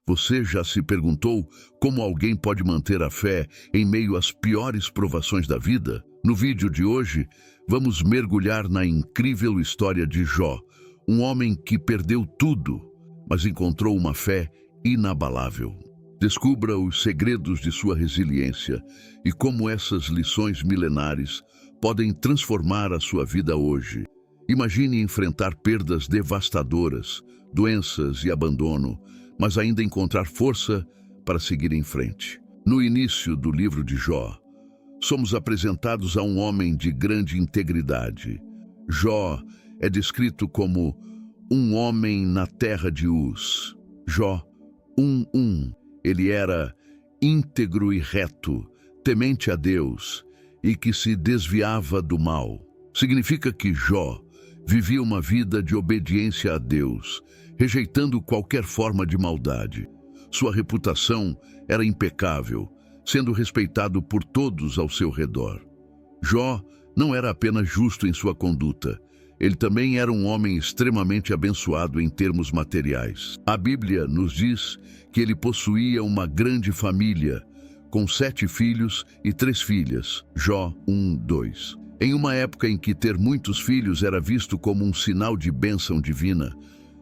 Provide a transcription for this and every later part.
Você já se perguntou como alguém pode manter a fé em meio às piores provações da vida? No vídeo de hoje, vamos mergulhar na incrível história de Jó, um homem que perdeu tudo, mas encontrou uma fé inabalável. Descubra os segredos de sua resiliência e como essas lições milenares podem transformar a sua vida hoje. Imagine enfrentar perdas devastadoras, doenças e abandono, mas ainda encontrar força para seguir em frente. No início do livro de Jó, somos apresentados a um homem de grande integridade. Jó é descrito como um homem na terra de Uz. Jó 1:1. Ele era íntegro e reto, temente a Deus e que se desviava do mal. Significa que Jó vivia uma vida de obediência a Deus, rejeitando qualquer forma de maldade. Sua reputação era impecável, sendo respeitado por todos ao seu redor. Jó não era apenas justo em sua conduta, ele também era um homem extremamente abençoado em termos materiais. A Bíblia nos diz que ele possuía uma grande família, com 7 filhos e 3 filhas. Jó 1:2. Em uma época em que ter muitos filhos era visto como um sinal de bênção divina,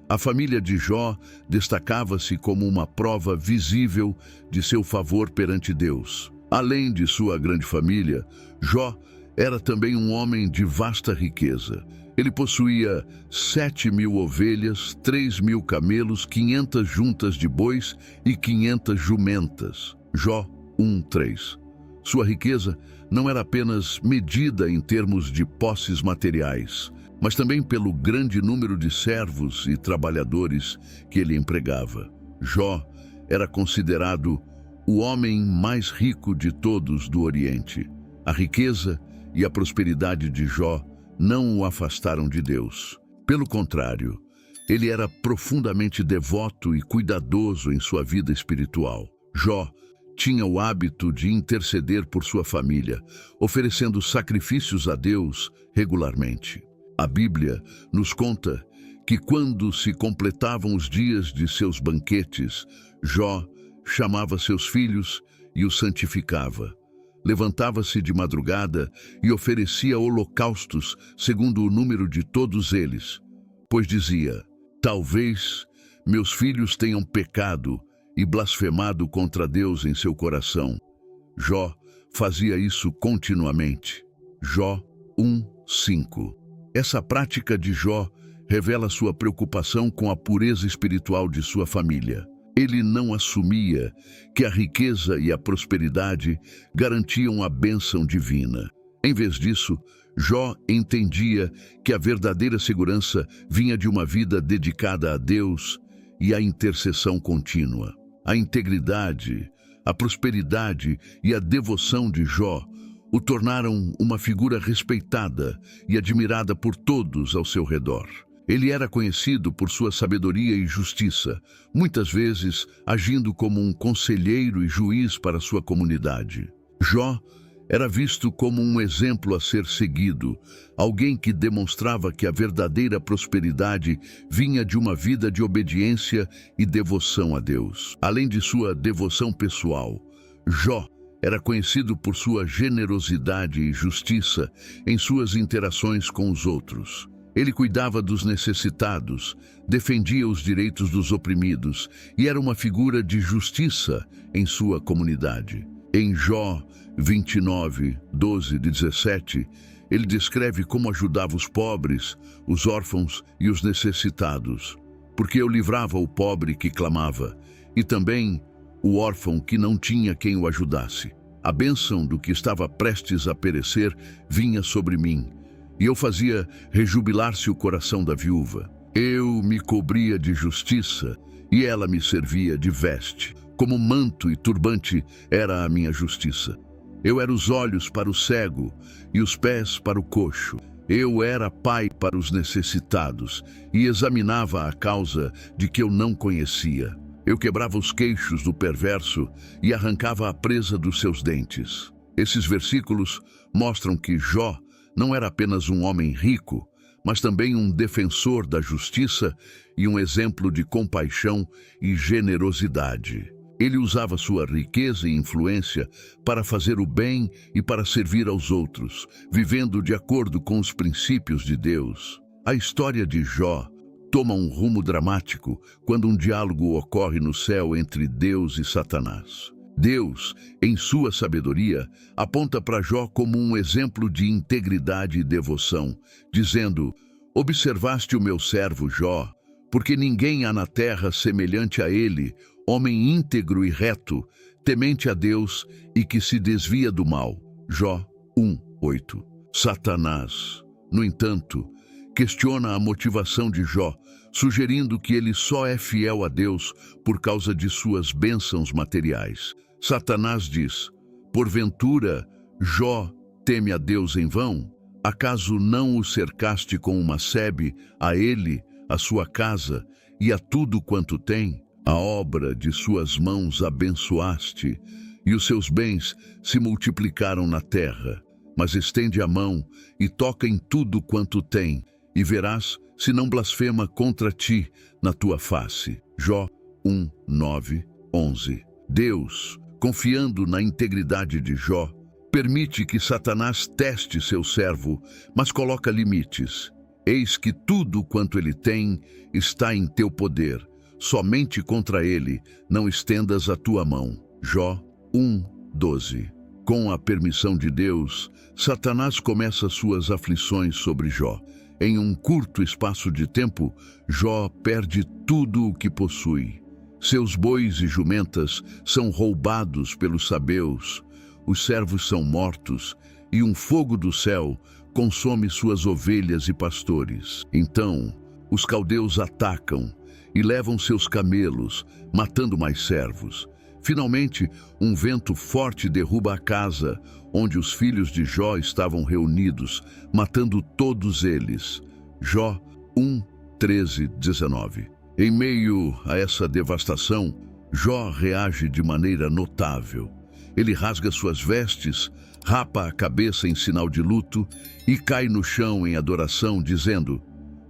a família de Jó destacava-se como uma prova visível de seu favor perante Deus. Além de sua grande família, Jó era também um homem de vasta riqueza. Ele possuía 7.000 ovelhas, 3.000 camelos, 500 juntas de bois e 500 jumentas. Jó 1:3. Sua riqueza não era apenas medida em termos de posses materiais, mas também pelo grande número de servos e trabalhadores que ele empregava. Jó era considerado o homem mais rico de todos do Oriente. A riqueza e a prosperidade de Jó não o afastaram de Deus. Pelo contrário, ele era profundamente devoto e cuidadoso em sua vida espiritual. Jó tinha o hábito de interceder por sua família, oferecendo sacrifícios a Deus regularmente. A Bíblia nos conta que quando se completavam os dias de seus banquetes, Jó chamava seus filhos e os santificava. Levantava-se de madrugada e oferecia holocaustos segundo o número de todos eles, pois dizia: talvez meus filhos tenham pecado e blasfemado contra Deus em seu coração. Jó fazia isso continuamente. Jó 1:5. Essa prática de Jó revela sua preocupação com a pureza espiritual de sua família. Ele não assumia que a riqueza e a prosperidade garantiam a bênção divina. Em vez disso, Jó entendia que a verdadeira segurança vinha de uma vida dedicada a Deus e à intercessão contínua. A integridade, a prosperidade e a devoção de Jó o tornaram uma figura respeitada e admirada por todos ao seu redor. Ele era conhecido por sua sabedoria e justiça, muitas vezes agindo como um conselheiro e juiz para sua comunidade. Jó era visto como um exemplo a ser seguido, alguém que demonstrava que a verdadeira prosperidade vinha de uma vida de obediência e devoção a Deus. Além de sua devoção pessoal, Jó era conhecido por sua generosidade e justiça em suas interações com os outros. Ele cuidava dos necessitados, defendia os direitos dos oprimidos e era uma figura de justiça em sua comunidade. Em Jó 29:12-17, ele descreve como ajudava os pobres, os órfãos e os necessitados. Porque eu livrava o pobre que clamava, e também o órfão que não tinha quem o ajudasse. A bênção do que estava prestes a perecer vinha sobre mim, e eu fazia rejubilar-se o coração da viúva. Eu me cobria de justiça, e ela me servia de veste. Como manto e turbante era a minha justiça. Eu era os olhos para o cego e os pés para o coxo. Eu era pai para os necessitados e examinava a causa de que eu não conhecia. Eu quebrava os queixos do perverso e arrancava a presa dos seus dentes. Esses versículos mostram que Jó não era apenas um homem rico, mas também um defensor da justiça e um exemplo de compaixão e generosidade. Ele usava sua riqueza e influência para fazer o bem e para servir aos outros, vivendo de acordo com os princípios de Deus. A história de Jó toma um rumo dramático quando um diálogo ocorre no céu entre Deus e Satanás. Deus, em sua sabedoria, aponta para Jó como um exemplo de integridade e devoção, dizendo: "Observaste o meu servo Jó, porque ninguém há na terra semelhante a ele, homem íntegro e reto, temente a Deus e que se desvia do mal." Jó 1:8. Satanás, no entanto, questiona a motivação de Jó, sugerindo que ele só é fiel a Deus por causa de suas bênçãos materiais. Satanás diz: "Porventura, Jó teme a Deus em vão? Acaso não o cercaste com uma sebe, a ele, a sua casa e a tudo quanto tem? A obra de suas mãos abençoaste, e os seus bens se multiplicaram na terra. Mas estende a mão e toca em tudo quanto tem, e verás se não blasfema contra ti na tua face." Jó 1:9, 11. Deus, confiando na integridade de Jó, permite que Satanás teste seu servo, mas coloca limites. "Eis que tudo quanto ele tem está em teu poder. Somente contra ele não estendas a tua mão." Jó 1:12. Com a permissão de Deus, Satanás começa suas aflições sobre Jó. Em um curto espaço de tempo, Jó perde tudo o que possui. Seus bois e jumentas são roubados pelos sabeus, os servos são mortos, e um fogo do céu consome suas ovelhas e pastores. Então, os caldeus atacam e levam seus camelos, matando mais servos. Finalmente, um vento forte derruba a casa onde os filhos de Jó estavam reunidos, matando todos eles. Jó 1:13, 19. Em meio a essa devastação, Jó reage de maneira notável. Ele rasga suas vestes, rapa a cabeça em sinal de luto e cai no chão em adoração, dizendo: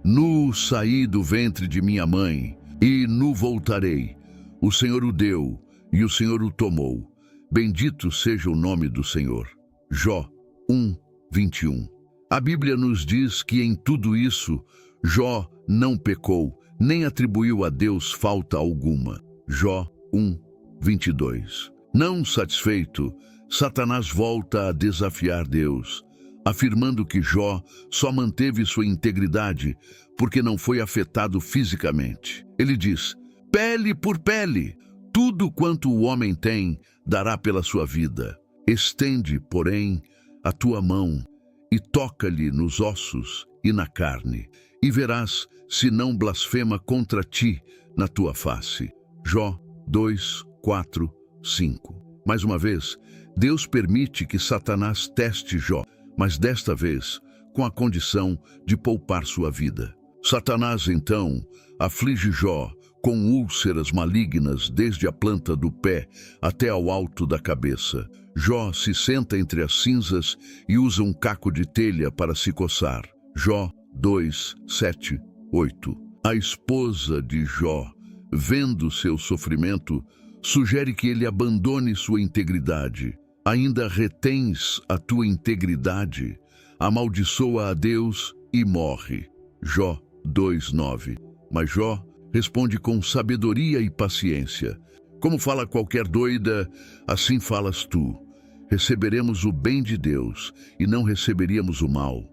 "Nu saí do ventre de minha mãe, e nu voltarei. O Senhor o deu, e o Senhor o tomou. Bendito seja o nome do Senhor." Jó 1:21. A Bíblia nos diz que em tudo isso, Jó não pecou, nem atribuiu a Deus falta alguma. Jó 1:22. Não satisfeito, Satanás volta a desafiar Deus, afirmando que Jó só manteve sua integridade porque não foi afetado fisicamente. Ele diz: "Pele por pele, tudo quanto o homem tem dará pela sua vida. Estende, porém, a tua mão e toca-lhe nos ossos e na carne, e verás se não blasfema contra ti na tua face." Jó 2:4, 5. Mais uma vez, Deus permite que Satanás teste Jó, mas desta vez com a condição de poupar sua vida. Satanás, então, aflige Jó com úlceras malignas desde a planta do pé até ao alto da cabeça. Jó se senta entre as cinzas e usa um caco de telha para se coçar. Jó 2:7, 8. A esposa de Jó, vendo seu sofrimento, sugere que ele abandone sua integridade. "Ainda retens a tua integridade? Amaldiçoa a Deus e morre." Jó 2:9. Mas Jó responde com sabedoria e paciência: "Como fala qualquer doida, assim falas tu. Receberemos o bem de Deus e não receberíamos o mal."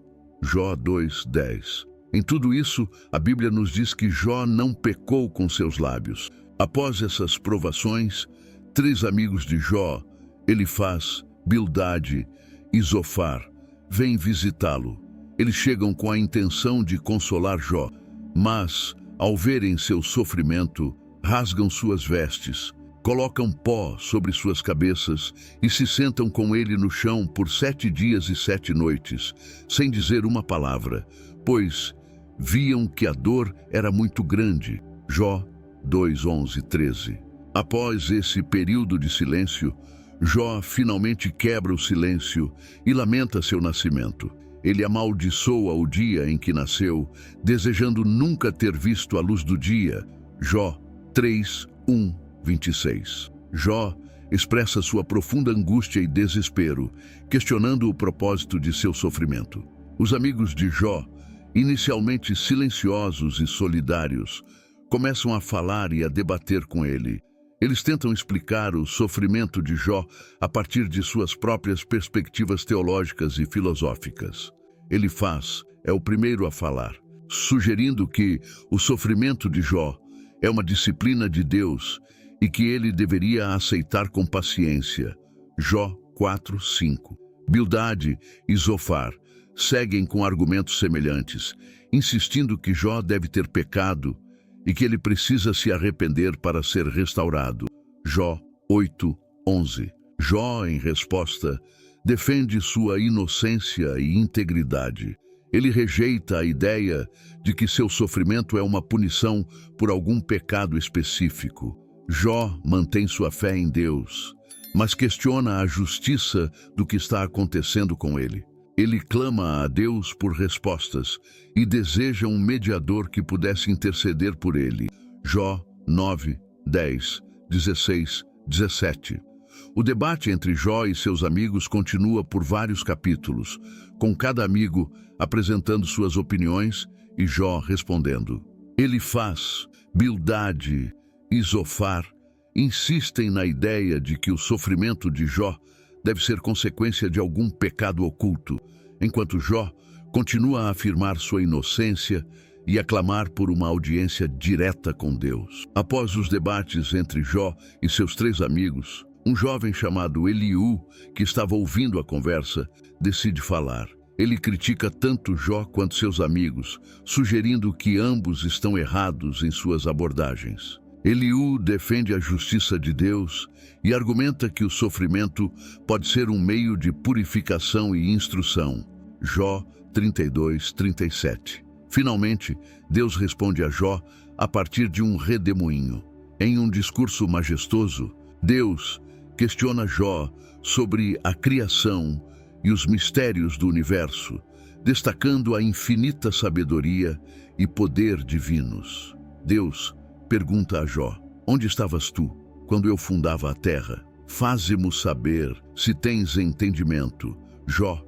Jó 2:10. Em tudo isso, a Bíblia nos diz que Jó não pecou com seus lábios. Após essas provações, 3 amigos de Jó, Elifaz, Bildade e Zofar, vêm visitá-lo. Eles chegam com a intenção de consolar Jó, mas, ao verem seu sofrimento, rasgam suas vestes, colocam pó sobre suas cabeças e se sentam com ele no chão por 7 dias e 7 noites, sem dizer uma palavra, pois viam que a dor era muito grande. Jó 2:11, 13. Após esse período de silêncio, Jó finalmente quebra o silêncio e lamenta seu nascimento. Ele amaldiçoa o dia em que nasceu, desejando nunca ter visto a luz do dia. Jó 3:26. Jó expressa sua profunda angústia e desespero, questionando o propósito de seu sofrimento. Os amigos de Jó, inicialmente silenciosos e solidários, começam a falar e a debater com ele. Eles tentam explicar o sofrimento de Jó a partir de suas próprias perspectivas teológicas e filosóficas. Elifaz é o primeiro a falar, sugerindo que o sofrimento de Jó é uma disciplina de Deus e que ele deveria aceitar com paciência. Jó 4:5. Bildade e Zofar seguem com argumentos semelhantes, insistindo que Jó deve ter pecado e que ele precisa se arrepender para ser restaurado. Jó 8:11. Jó, em resposta, defende sua inocência e integridade. Ele rejeita a ideia de que seu sofrimento é uma punição por algum pecado específico. Jó mantém sua fé em Deus, mas questiona a justiça do que está acontecendo com ele. Ele clama a Deus por respostas e deseja um mediador que pudesse interceder por ele. Jó 9, 10, 16, 17. O debate entre Jó e seus amigos continua por vários capítulos, com cada amigo apresentando suas opiniões e Jó respondendo. Elifaz, Bildade e Zofar insistem na ideia de que o sofrimento de Jó deve ser consequência de algum pecado oculto, enquanto Jó continua a afirmar sua inocência e a clamar por uma audiência direta com Deus. Após os debates entre Jó e seus três amigos, um jovem chamado Eliú, que estava ouvindo a conversa, decide falar. Ele critica tanto Jó quanto seus amigos, sugerindo que ambos estão errados em suas abordagens. Eliú defende a justiça de Deus e argumenta que o sofrimento pode ser um meio de purificação e instrução. Jó 32:37. Finalmente, Deus responde a Jó a partir de um redemoinho. Em um discurso majestoso, Deus questiona Jó sobre a criação e os mistérios do universo, destacando a infinita sabedoria e poder divinos. Deus pergunta a Jó: onde estavas tu quando eu fundava a terra? Faze-mo saber se tens entendimento. Jó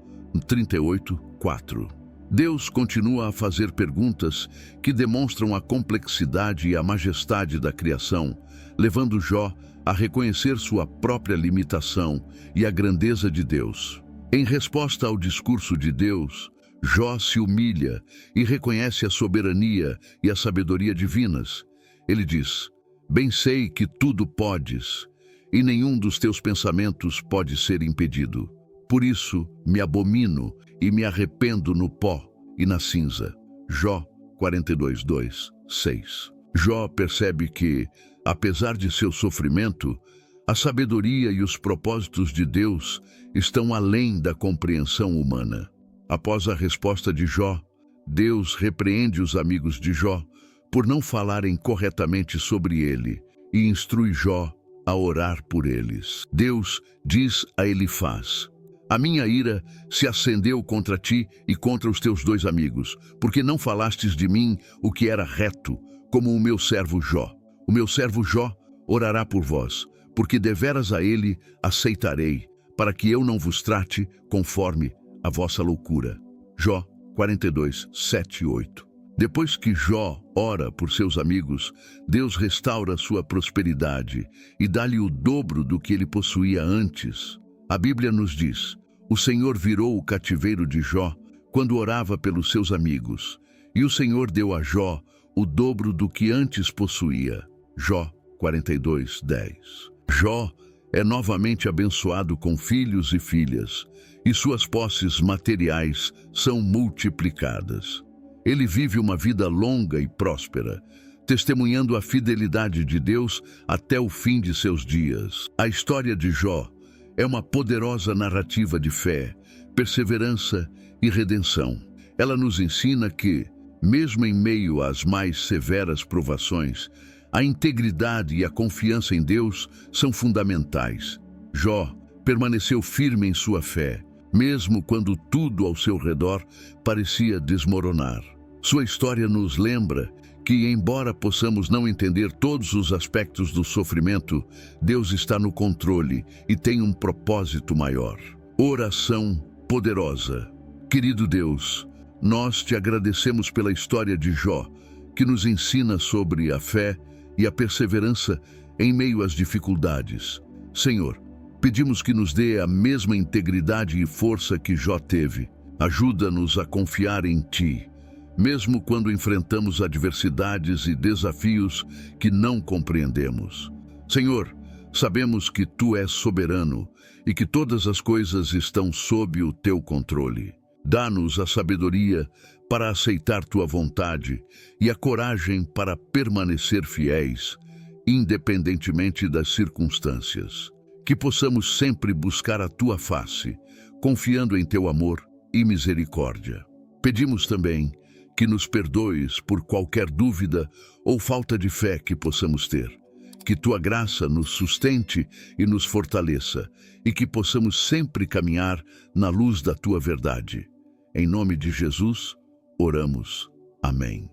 38:4. Deus continua a fazer perguntas que demonstram a complexidade e a majestade da criação, levando Jó a reconhecer sua própria limitação e a grandeza de Deus. Em resposta ao discurso de Deus, Jó se humilha e reconhece a soberania e a sabedoria divinas. Ele diz: bem sei que tudo podes, e nenhum dos teus pensamentos pode ser impedido. Por isso me abomino e me arrependo no pó e na cinza. Jó 42:2-6. Jó percebe que, apesar de seu sofrimento, a sabedoria e os propósitos de Deus estão além da compreensão humana. Após a resposta de Jó, Deus repreende os amigos de Jó por não falarem corretamente sobre ele e instrui Jó a orar por eles. Deus diz a Elifaz: a minha ira se acendeu contra ti e contra os teus dois amigos, porque não falastes de mim o que era reto, como o meu servo Jó. O meu servo Jó orará por vós, porque deveras a ele aceitarei, para que eu não vos trate conforme a vossa loucura. Jó 42:7-8. Depois que Jó ora por seus amigos, Deus restaura sua prosperidade e dá-lhe o dobro do que ele possuía antes. A Bíblia nos diz: o Senhor virou o cativeiro de Jó quando orava pelos seus amigos, e o Senhor deu a Jó o dobro do que antes possuía. Jó 42:10. Jó é novamente abençoado com filhos e filhas, e suas posses materiais são multiplicadas. Ele vive uma vida longa e próspera, testemunhando a fidelidade de Deus até o fim de seus dias. A história de Jó é uma poderosa narrativa de fé, perseverança e redenção. Ela nos ensina que, mesmo em meio às mais severas provações, a integridade e a confiança em Deus são fundamentais. Jó permaneceu firme em sua fé, mesmo quando tudo ao seu redor parecia desmoronar. Sua história nos lembra que, embora possamos não entender todos os aspectos do sofrimento, Deus está no controle e tem um propósito maior. Oração poderosa. Querido Deus, nós te agradecemos pela história de Jó, que nos ensina sobre a fé e a perseverança em meio às dificuldades. Senhor, pedimos que nos dê a mesma integridade e força que Jó teve. Ajuda-nos a confiar em Ti, mesmo quando enfrentamos adversidades e desafios que não compreendemos. Senhor, sabemos que Tu és soberano e que todas as coisas estão sob o Teu controle. Dá-nos a sabedoria para aceitar Tua vontade e a coragem para permanecer fiéis, independentemente das circunstâncias. Que possamos sempre buscar a Tua face, confiando em Teu amor e misericórdia. Pedimos também que nos perdoes por qualquer dúvida ou falta de fé que possamos ter. Que Tua graça nos sustente e nos fortaleça, e que possamos sempre caminhar na luz da Tua verdade. Em nome de Jesus, oramos. Amém.